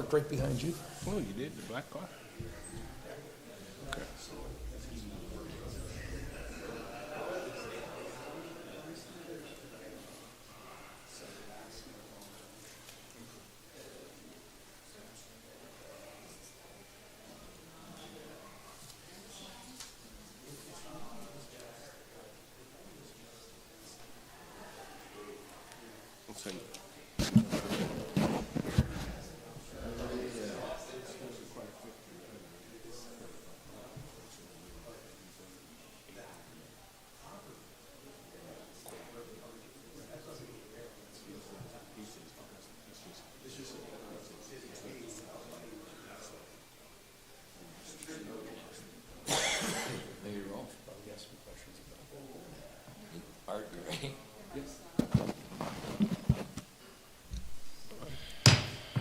parked right behind you. Oh, you did? The black car? Okay. Let's see. Maybe you're wrong. Probably ask some questions about Art, you ready?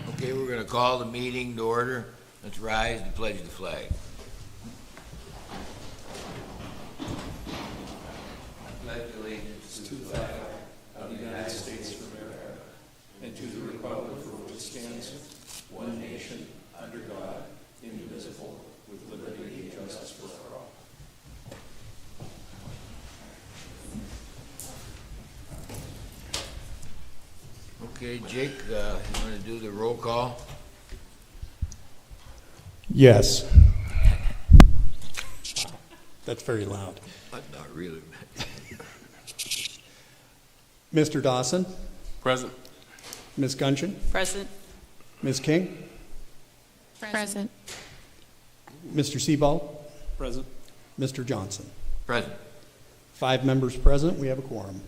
Okay, we're going to call the meeting to order. Let's rise and pledge the flag. I pledge allegiance To the flag of the United States of America and to the republic for which it stands, one nation, under God, indivisible, with liberty and justice for all. Okay, Jake, you want to do the roll call? Yes. That's very loud. But not really. Mr. Dawson, Present. Ms. Gunchin, Present. Ms. King, Present. Mr. Sebald, Present. Mr. Johnson. Present. 5 members present. We have a quorum.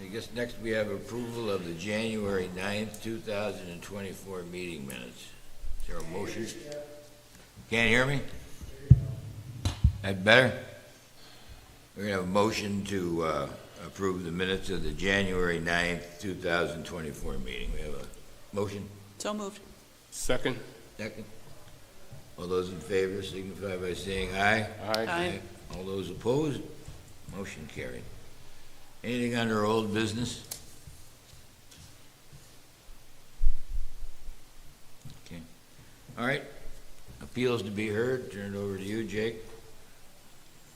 I guess next we have approval of the January 9th, 2024 meeting minutes. Is there a motion? Can't hear me? That better? We're going to have a motion to approve the minutes of the January 9th, 2024 meeting. We have a motion? So moved. Second. Second? All those in favor signify by saying aye. Aye. All those opposed? Motion carried. Anything under old business? Okay. All right. Appeals to be heard. Turn it over to you, Jake.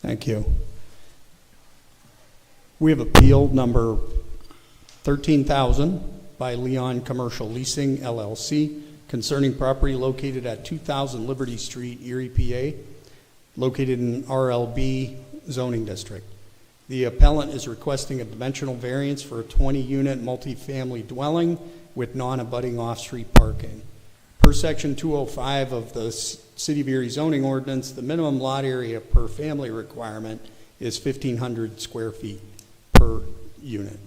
Thank you. We have appeal number 13,000 by Leon Commercial Leasing, LLC, concerning property located at 2000 Liberty Street, Erie, PA, located in RLB zoning district. The appellant is requesting a dimensional variance for a 20-unit multifamily dwelling with non-abutting off-street parking. Per section 205 of the City of Erie zoning ordinance, the minimum lot area per family requirement is 1,500 square feet per unit.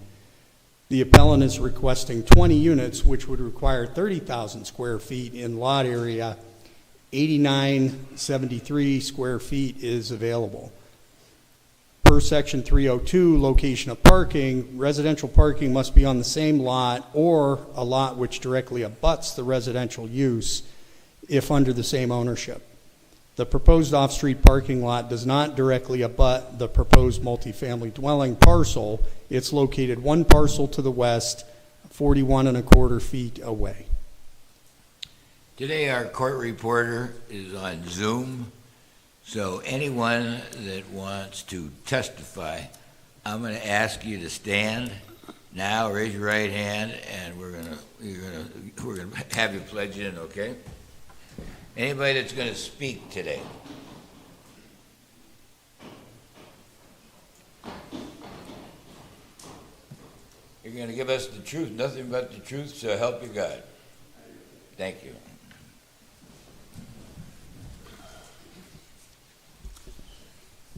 The appellant is requesting 20 units, which would require 30,000 square feet in lot area. 8973 square feet is available. Per section 302, location of parking, residential parking must be on the same lot or a lot which directly abuts the residential use if under the same ownership. The proposed off-street parking lot does not directly abut the proposed multifamily dwelling parcel. It's located one parcel to the west, 41¼ feet away. Today, our court reporter is on Zoom, so anyone that wants to testify, I'm going to ask you to stand now. Raise your right hand, and we're going to have you pledge in. Okay? Anybody that's going to speak today? You're going to give us the truth, nothing but the truth, so help you God. Thank you.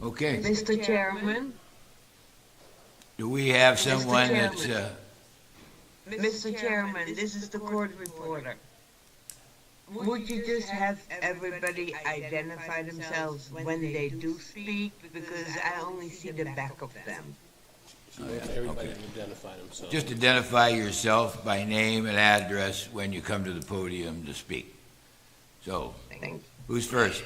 Okay. Mr. Chairman, Do we have someone that's, Mr. Chairman, this is the court reporter. Would you just have everybody identify themselves when they do speak? Because I only see the back of them. Everybody can identify themselves. just identify yourself by name and address when you come to the podium to speak. So, Thank you. who's first?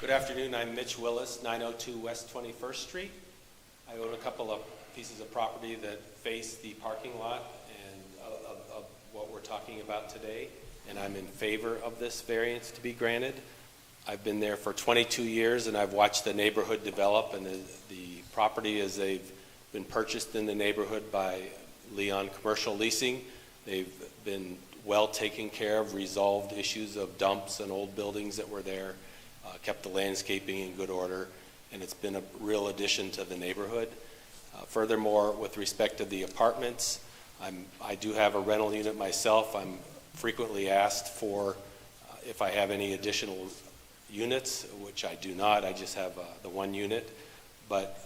Good afternoon, I'm Mitch Willis, 902 West 21st Street. I own a couple of pieces of property that face the parking lot and of what we're talking about today, and I'm in favor of this variance to be granted. I've been there for 22 years and I've watched the neighborhood develop, and the property as they've been purchased in the neighborhood by Leon Commercial Leasing, they've been well taken care of, resolved issues of dumps and old buildings that were there, kept the landscaping in good order, and it's been a real addition to the neighborhood. Furthermore, with respect to the apartments, I do have a rental unit myself. I'm frequently asked for if I have any additional units, which I do not. I just have the one unit, but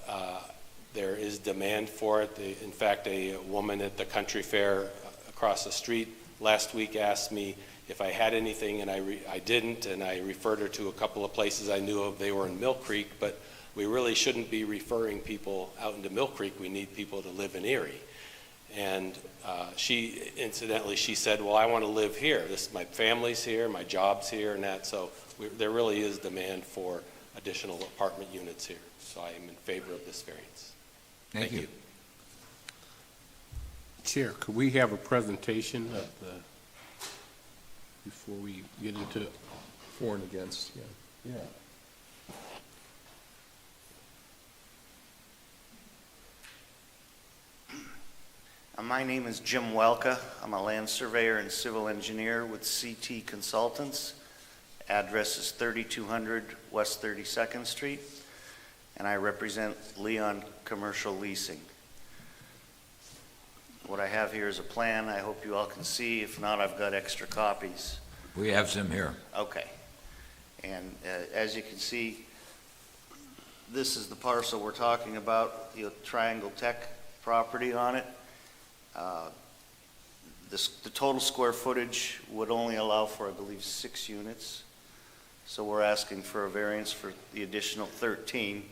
there is demand for it. In fact, a woman at the country fair across the street last week asked me if I had anything, and I didn't, and I referred her to a couple of places I knew of. They were in Mill Creek, but we really shouldn't be referring people out into Mill Creek. We need people to live in Erie. And incidentally, she said, well, I want to live here. My family's here, my job's here, and that, so there really is demand for additional apartment units here. So I am in favor of this variance. Thank you. Chair, could we have a presentation of before we get into For and against, yeah. My name is Jim Welka. I'm a land surveyor and civil engineer with CT Consultants. Address is 3200 West 32nd Street, and I represent Leon Commercial Leasing. What I have here is a plan I hope you all can see. If not, I've got extra copies. We have some here. Okay. And as you can see, this is the parcel we're talking about, the Triangle Tech property on it. The total square footage would only allow for, I believe, 6 units. So we're asking for a variance for the additional 13.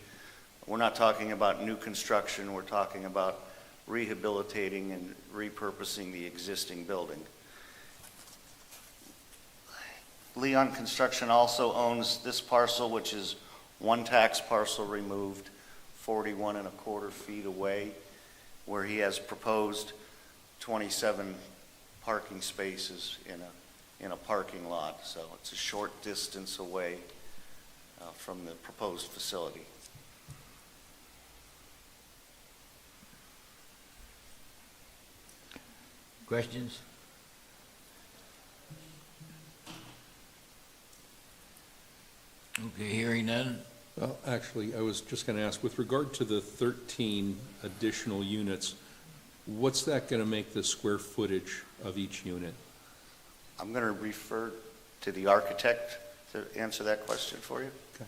We're not talking about new construction. We're talking about rehabilitating and repurposing the existing building. Leon Construction also owns this parcel, which is one tax parcel removed, 41.25 feet away, where he has proposed 27 parking spaces in a parking lot. So it's a short distance away from the proposed facility. Questions? Okay, hearing none. Well, actually, I was just going to ask, with regard to the 13 additional units, what's that going to make the square footage of each unit? I'm going to refer to the architect to answer that question for you. Okay.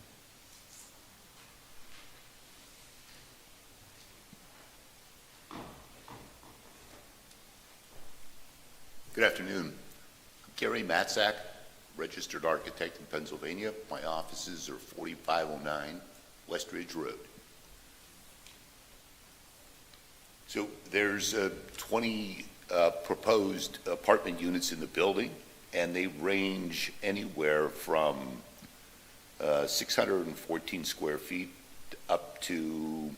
Good afternoon. I'm Gary Matzak, registered architect in Pennsylvania. My offices are 4509 West Ridge Road. So there's 20 proposed apartment units in the building, and they range anywhere from 614 square feet up to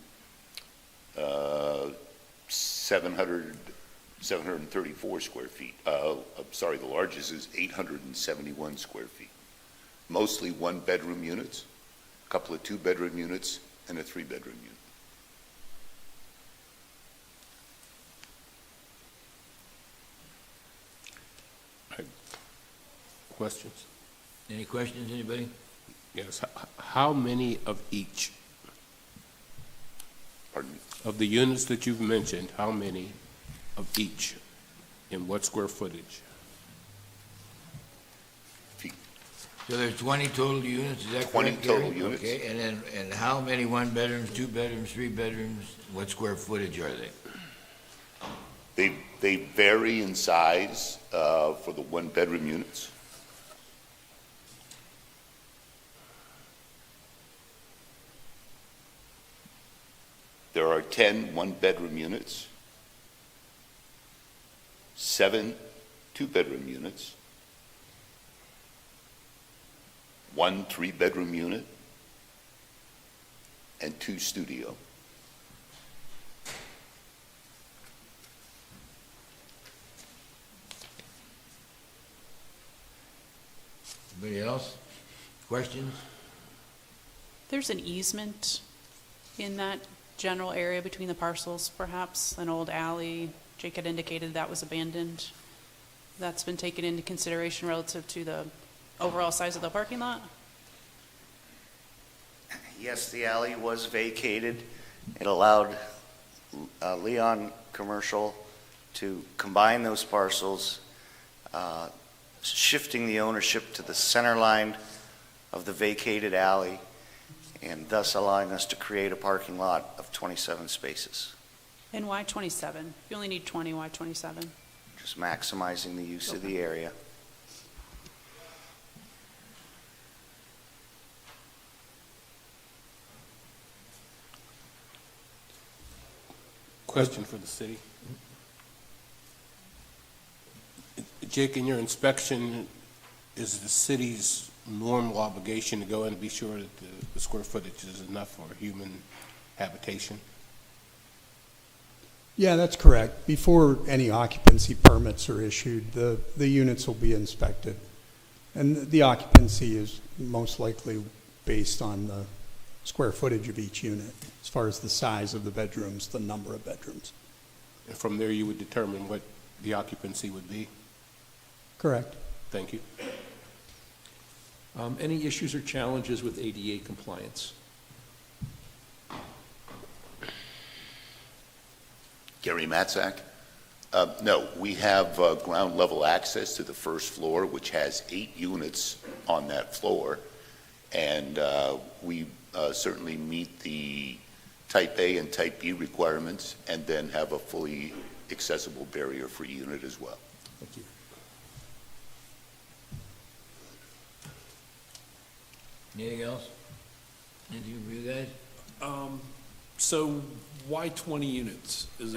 734 square feet. I'm sorry, the largest is 871 square feet. Mostly one-bedroom units, a couple of two-bedroom units, and a three-bedroom unit. questions. Any questions, anybody? Yes. How many of each? Pardon me? Of the units that you've mentioned, how many of each? In what square footage? Feet. So there's 20 total units, is that correct, 20 total Gary? units. Okay, and how many one bedrooms, two bedrooms, three bedrooms? What square footage are they? They vary in size for the one-bedroom units. There are 10 one-bedroom units, 7 two-bedroom units, 1 three-bedroom unit, and 2 studio. Anybody else? Questions? There's an easement in that general area between the parcels, perhaps, an old alley. Jake had indicated that was abandoned. That's been taken into consideration relative to the overall size of the parking lot? Yes, the alley was vacated. It allowed Leon Commercial to combine those parcels, shifting the ownership to the center line of the vacated alley, and thus allowing us to create a parking lot of 27 spaces, And why 27? If you only need 20, why 27? just maximizing the use of the area. Question for the city. Jake, in your inspection, is the city's normal obligation to go in and be sure that the square footage is enough for human habitation? Yeah, that's correct. Before any occupancy permits are issued, the units will be inspected. And the occupancy is most likely based on the square footage of each unit, as far as the size of the bedrooms, the number of bedrooms. And from there, you would determine what the occupancy would be? Correct. Thank you. Any issues or challenges with ADA compliance? Gary Matzak. No, we have ground level access to the first floor, which has 8 units on that floor. And we certainly meet the Type A and Type B requirements, and then have a fully accessible barrier-free unit as well. Thank you. Anything else? Anything for you guys? So why 20 units? Is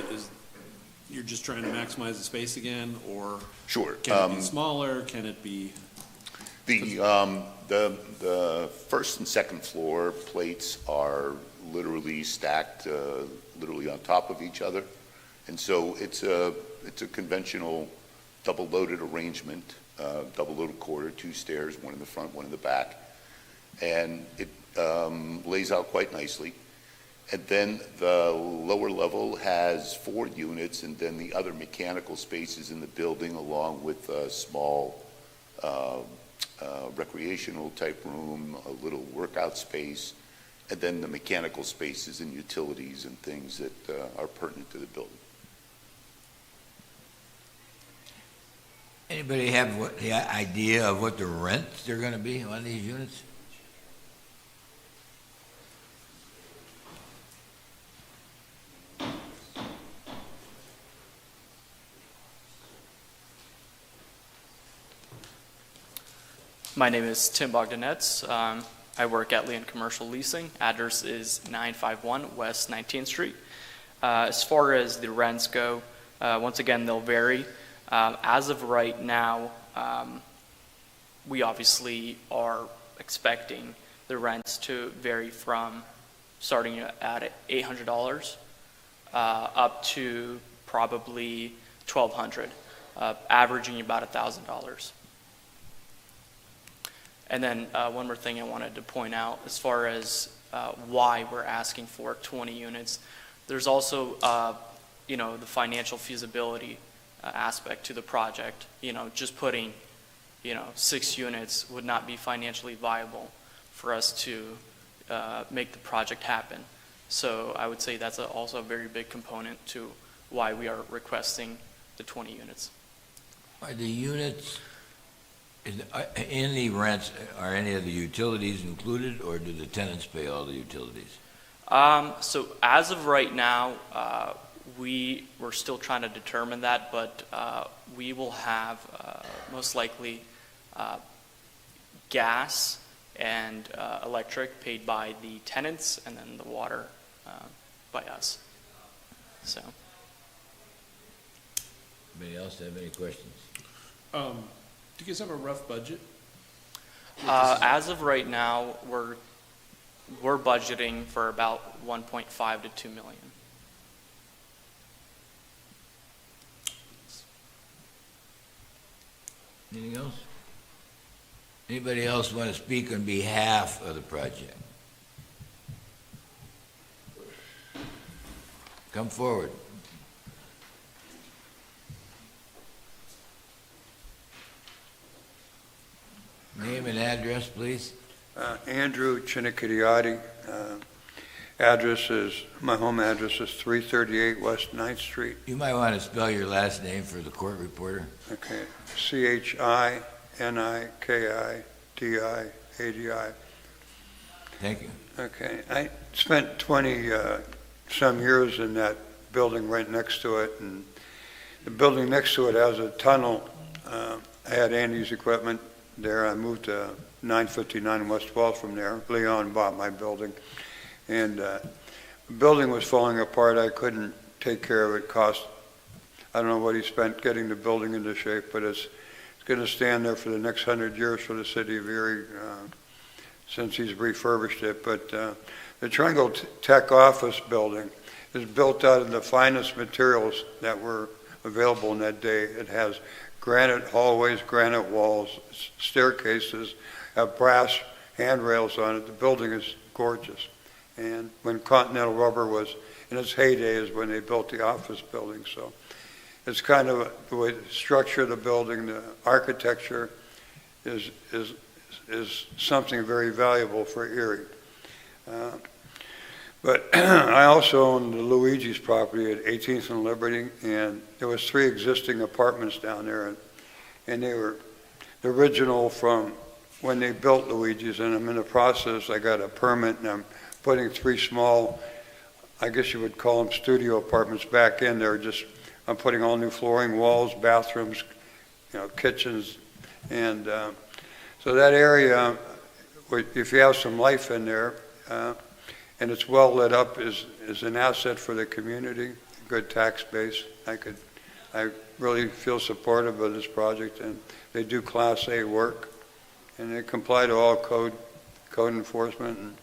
you're just trying to maximize the space again, or Sure. can it be smaller? Can it be? The first and second floor plates are literally stacked, literally on top of each other. And so it's a conventional double-loaded arrangement, double-loaded quarter, 2 stairs, 1 in the front, 1 in the back. And it lays out quite nicely. And then the lower level has 4 units, and then the other mechanical spaces in the building, along with a small recreational type room, a little workout space, and then the mechanical spaces and utilities and things that are pertinent to the building. Anybody have the idea of what the rents are gonna be on these units? My name is Tim Bogdanets. I work at Leon Commercial Leasing. Address is 951 West 19th Street. As far as the rents go, once again, they'll vary. As of right now, we obviously are expecting the rents to vary from starting at $800 up to probably $1,200, averaging about $1,000. And then one more thing I wanted to point out, as far as why we're asking for 20 units, there's also, the financial feasibility aspect to the project. Just putting, 6 units would not be financially viable for us to make the project happen. So I would say that's also a very big component to why we are requesting the 20 units. Are the units, in the rents, are any of the utilities included, or do the tenants pay all the utilities? So as of right now, we're still trying to determine that, but we will have most likely gas and electric paid by the tenants, and then the water by us. So. Anybody else have any questions? Do you guys have a rough budget? As of right now, we're We're budgeting for about 1.5 to 2 million. Anything else? Anybody else want to speak on behalf of the project? Come forward. Name and address, please. Andrew Chinichittiati. My home address is 338 West 9th Street. You might want to spell your last name for the court reporter. Okay, Chinichittiadi. Thank you. Okay, I spent 20 some years in that building right next to it, and the building next to it has a tunnel. I had Andy's equipment there. I moved to 959 West 12th from there. Leon bought my building, and the building was falling apart. I couldn't take care of it. I don't know what he spent getting the building into shape, but it's going to stand there for the next 100 years for the city of Erie since he's refurbished it. But the Triangle Tech office building is built out of the finest materials that were available in that day. It has granite hallways, granite walls, staircases, have brass handrails on it. The building is gorgeous. And when Continental Rubber was in its heyday is when they built the office building. So it's kind of the way the structure of the building, the architecture is something very valuable for Erie. But I also own the Luigi's property at 18th and Liberty, and there was 3 existing apartments down there, and they were the original from when they built Luigi's, and I'm in the process. I got a permit, and I'm putting 3 small, I guess you would call them studio apartments back in there. I'm putting all new flooring, walls, bathrooms, kitchens, and so that area, if you have some life in there, and it's well lit up, is an asset for the community, good tax base. I really feel supportive of this project, and they do Class A work, and they comply to all code enforcement, and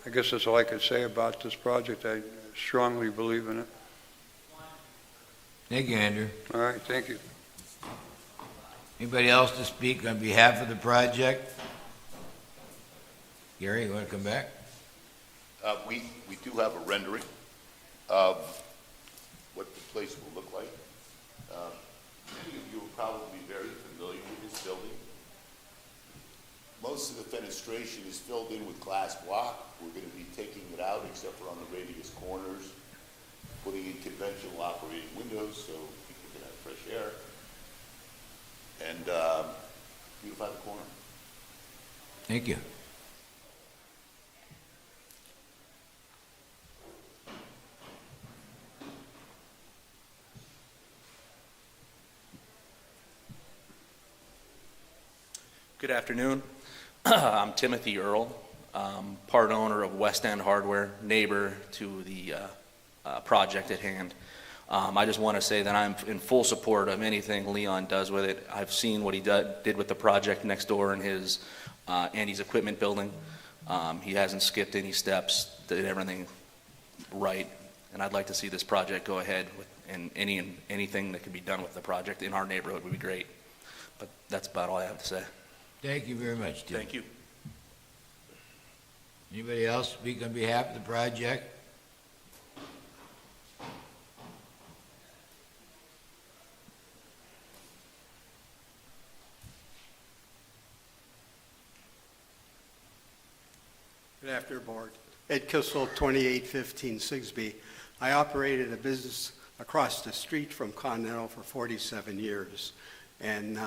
I guess that's all I could say about this project. I strongly believe in it. Thank you, Andrew. All right, thank you. Anybody else to speak on behalf of the project? Gary, you want to come back? We do have a rendering of what the place will look like. Many of you are probably very familiar with this building. Most of the fenestration is filled in with glass block. We're going to be taking it out except for on the radius corners, putting in conventional operating windows so people can have fresh air, and beautify the corner. Thank you. Good afternoon. I'm Timothy Earl, part owner of West End Hardware, neighbor to the project at hand. I just want to say that I'm in full support of anything Leon does with it. I've seen what he did with the project next door in his Andy's equipment building. He hasn't skipped any steps, did everything right, and I'd like to see this project go ahead and anything that can be done with the project in our neighborhood would be great. But that's about all I have to say. Thank you very much, Tim. Thank you. Anybody else speak on behalf of the project? Good afternoon, Board. Ed Kissel, 2815 Sigsbee. I operated a business across the street from Continental for 47 years, and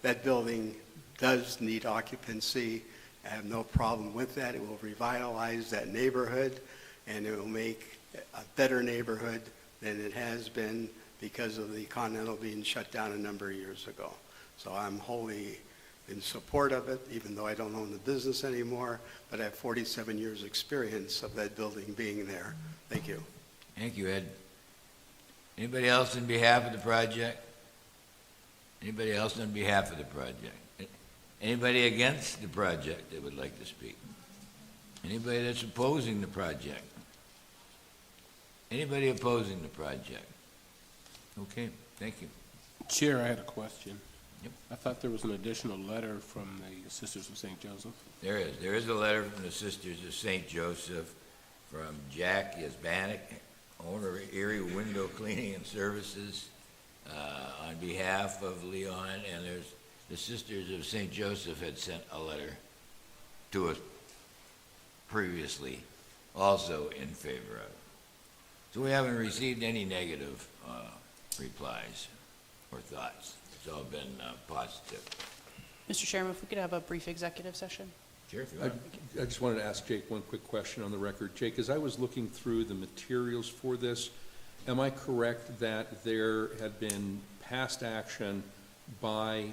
that building does need occupancy. I have no problem with that. It will revitalize that neighborhood, and it will make a better neighborhood than it has been because of the Continental being shut down a number of years ago. So I'm wholly in support of it, even though I don't own the business anymore, but I have 47 years' experience of that building being there. Thank you. Thank you, Ed. Anybody else on behalf of the project? Anybody else on behalf of the project? Anybody against the project that would like to speak? Anybody that's opposing the project? Anybody opposing the project? Okay, thank you. Chair, I had a question. Yep. I thought there was an additional letter from the Sisters of St. Joseph. There is. There is a letter from the Sisters of St. Joseph from Jack Yasbanik, owner of Erie Window Cleaning and Services, on behalf of Leon, and there's the Sisters of St. Joseph had sent a letter to us previously, also in favor of it. So we haven't received any negative replies or thoughts. It's all been positive. Mr. Chairman, if we could have a brief executive session? Sure, if you want. I just wanted to ask Jake one quick question on the record. Jake, as I was looking through the materials for this, am I correct that there had been past action by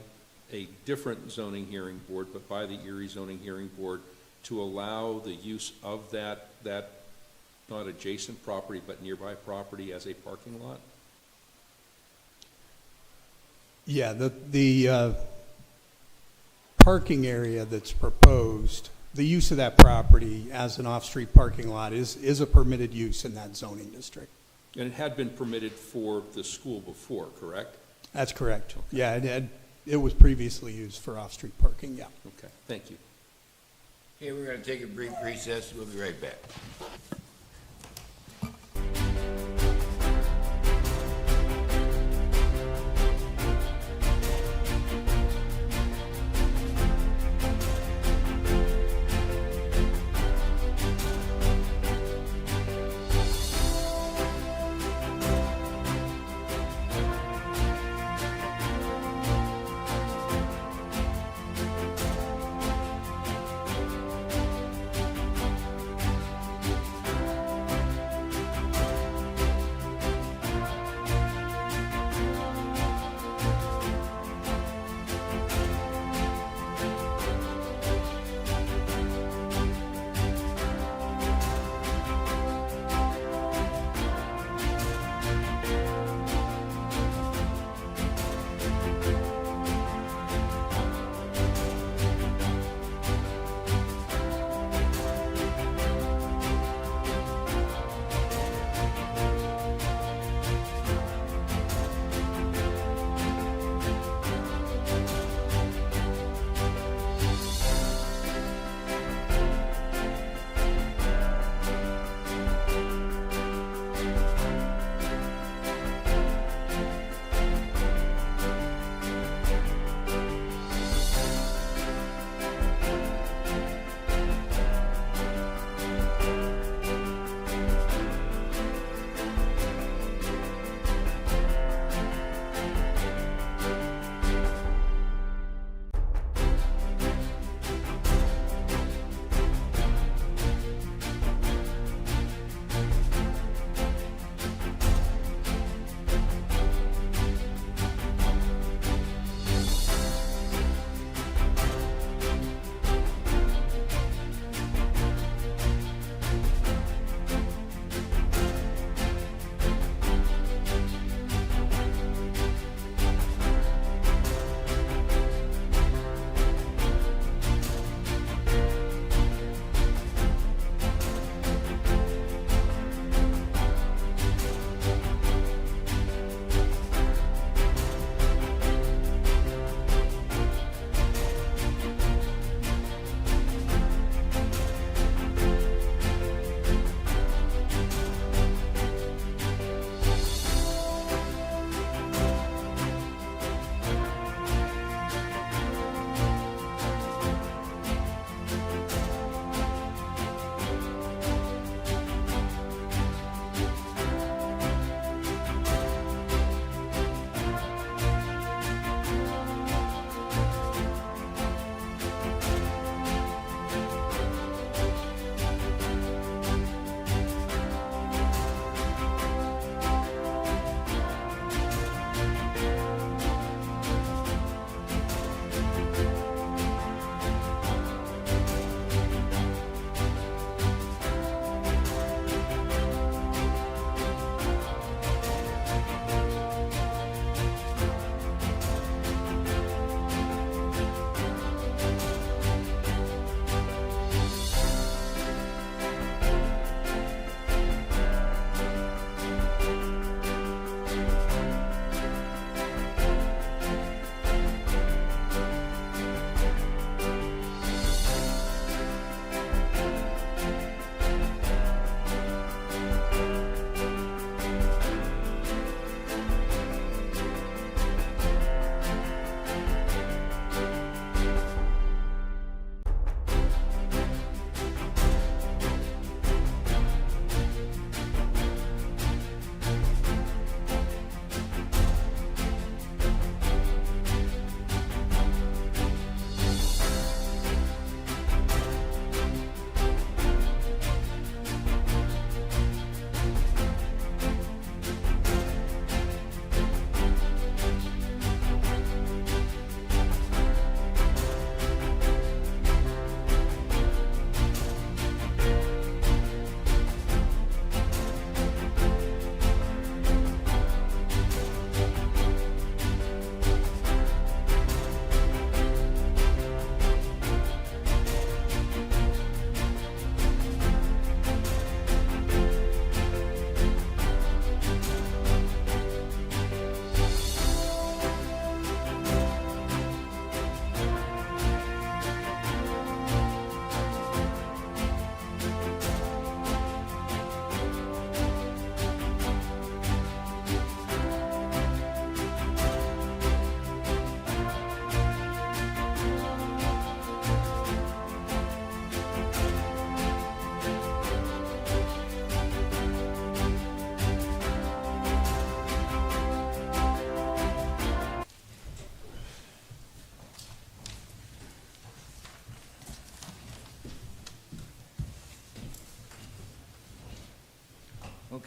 a different zoning hearing board, but by the Erie Zoning Hearing Board, to allow the use of that not adjacent property, but nearby property as a parking lot? Yeah, the parking area that's proposed, the use of that property as an off-street parking lot is a permitted use in that zoning district. And it had been permitted for the school before, correct? That's correct. Yeah, it was previously used for off-street parking, yeah. Okay, thank you. Okay, we're going to take a brief recess. We'll be right back.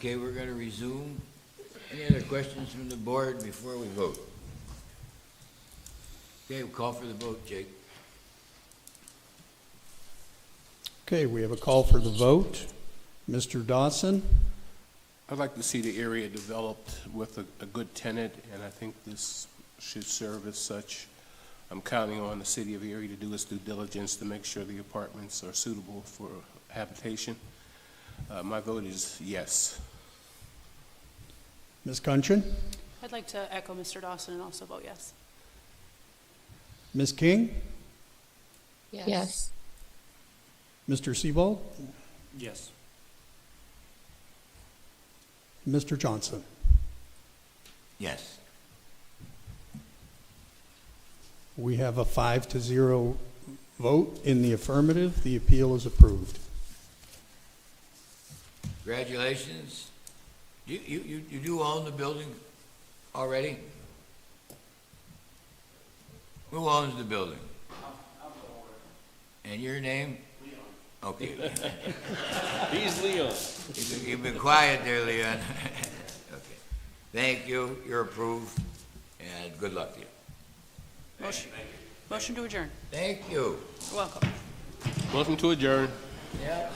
Okay, we're gonna resume. Any other questions from the board before we vote? Okay, we'll call for the vote, Jake. Okay, we have a call for the vote. Mr. Dawson? I'd like to see the area developed with a good tenant, and I think this should serve as such. I'm counting on the city of Erie to do its due diligence to make sure the apartments are suitable for habitation. My vote is yes. Ms. Kunchin? I'd like to echo Mr. Dawson and also vote yes. Ms. King? Yes. Mr. Sebald? Yes. Mr. Johnson? Yes. We have a 5-0 vote in the affirmative. The appeal is approved. Congratulations. You do own the building already? Who owns the building? And your name? Okay. He's Leon. You've been quiet there, Leon. Okay. Thank you, you're approved, and good luck to you. Motion to adjourn. Thank you. You're welcome. Welcome to adjourn. Yep.